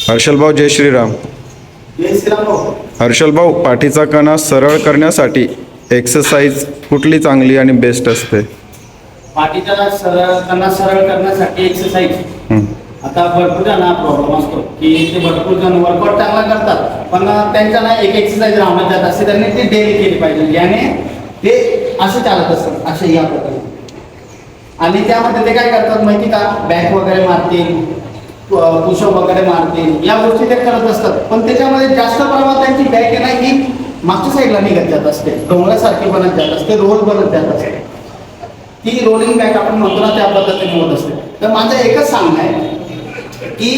हर्षल भाऊ जय श्रीराम. जय श्रीराम भाऊ. हर्षल भाऊ, पाठीचा कणा सरळ करण्यासाठी एक्सरसाइज कुठली चांगली आणि बेस्ट असते? पाठीचा कणा सरळ करण्यासाठी एक्सरसाइज आता भरपूर जणांना प्रॉब्लेम असतो की ते भरपूर जण वर्कआउट चांगला करतात पण त्यांच्या ना एक एक्सरसाइज राहून जात असते, त्यांनी ते डेली केली पाहिजे. याने ते असं चालत असतात असे या प्रकारे. आणि त्यामध्ये ते काय करतात माहिती का, बॅक वगैरे मारतील, पुशअप वगैरे मारतील, या गोष्टी ते करत असतात. पण त्याच्यामध्ये जास्त प्रमाणात त्यांची बॅक आहे ना ही मागच्या साईडला निघत जात असते, डोंगरासारखी बनत जात असते, रोल बनत जात असते. ती रोलिंग बॅक आपण म्हणतो ना त्या पद्धतीने होत असते. तर माझं एकच सांगणं आहे की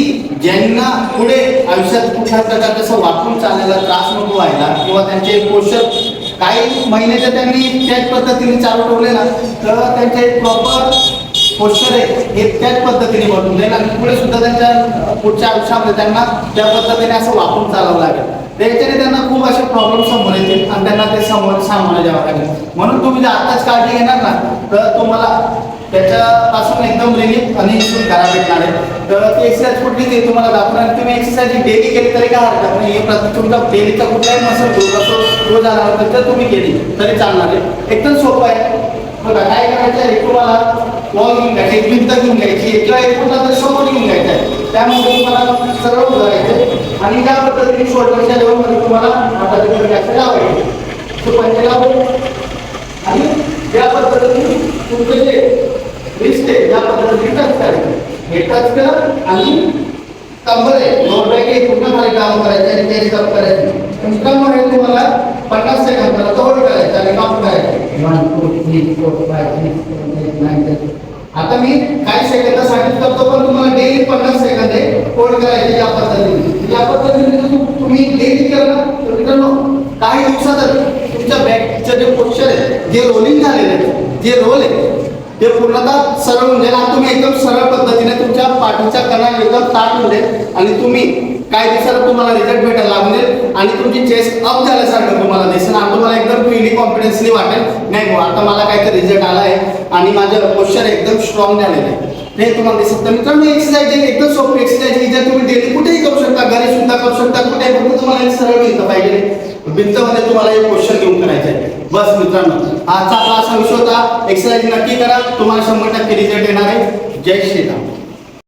ज्यांना पुढे आयुष्यात कुठल्या प्रकारचं असं वाकून चालायला त्रास नको व्हायला किंवा त्यांचे पोषक काही महिन्याच्या त्यांनी त्याच पद्धतीने चालू ठेवले ना तर त्यांचे प्रॉपर पोस्चर आहे हे त्याच पद्धतीने बनवून जाईल आणि पुढे सुद्धा त्यांच्या पुढच्या आयुष्यामध्ये त्यांना त्या पद्धतीने असं वापरून चालावं लागेल. त्याच्याने त्यांना खूप असे प्रॉब्लेम समोर येतील आणि त्यांना ते सामोरं जावं लागेल. म्हणून तुम्ही जर आत्ताच काळजी घेणार ना तर तुम्हाला त्याच्यापासून एकदम रिलीफ आणि सुटकारा भेटणार आहे. तर ती एक्सरसाइज कुठली ते तुम्हाला दाखवणार. तुम्ही एक्सरसाइज डेली केली तरी काय हरकत नाही. हे तुमचा डेलीचा कुठलाही मसल ग्रोथ असो तो झाला तर तुम्ही केली तरी चालणार आहे. एकदम सोपं आहे. बघा काय करायचं आहे, तुम्हाला वॉल घेऊन घ्यायची, एक भिंत घेऊन घ्यायची किंवा एक कुठला तरी सपोर्ट घेऊन घ्यायचा आहे. त्यामध्ये तुम्हाला सरळ उभं राहायचं आणि ज्या पद्धतीने शोल्डरच्या लेवलमध्ये तुम्हाला हाताचे जास्त लावायचे तो पंचे लावून आणि ज्या पद्धतीने तुमचं जे रिस्ट आहे त्या पद्धतीने टच करायचं. हे टच करा आणि कंबर आहे लोअर बॅक आहे पूर्ण खाली काम करायचं आणि चेस्ट अप करायचं. त्यामुळे तुम्हाला 50 सेकंदाला कव्हर करायचं आणि काउंट करायचं 1 2 3 4 5 6 7 8 9 10. आता मी काही सेकंद सांगितलं करतो पण तुम्हाला डेली 50 सेकंद आहे होल्ड करायचे या पद्धतीने. या पद्धतीने तुम्ही डेली केलं ना तर मित्रांनो काही दिवसात तुमच्या बॅकचं जे पोस्चर आहे जे रोलिंग झालेलं आहे जे रोल आहे ते पूर्णतः सरळ होऊन जाईल आणि तुम्ही एकदम सरळ पद्धतीने तुमच्या पाठीच्या कणा एकदम ताट होऊन जाईल आणि तुम्ही काही दिवसात तुम्हाला रिझल्ट भेटायला लागेल आणि तुमची चेस्ट अप झाल्यासारखं तुम्हाला दिसेल आणि तुम्हाला एकदम फ्रीली कॉन्फिडन्सली वाटेल नाही हो आता मला काहीतरी रिझल्ट आला आहे आणि माझं पोस्चर एकदम स्ट्रॉंग झालेलं आहे हे तुम्हाला दिसत. तर मित्रांनो एक्सरसाइज एकदम सोपी एक्सरसाइज ही जर तुम्ही डेली कुठेही करू शकता, घरी सुद्धा करू शकता, कुठेही फक्त तुम्हाला एक सरळ भिंत पाहिजे, भिंतमध्ये तुम्हाला एक पोस्चर घेऊन करायचं आहे बस. मित्रांनो आजचा आपला असा विषय होता. एक्सरसाइज नक्की करा, तुम्हाला 100% रिझल्ट येणार आहे. जय श्रीराम.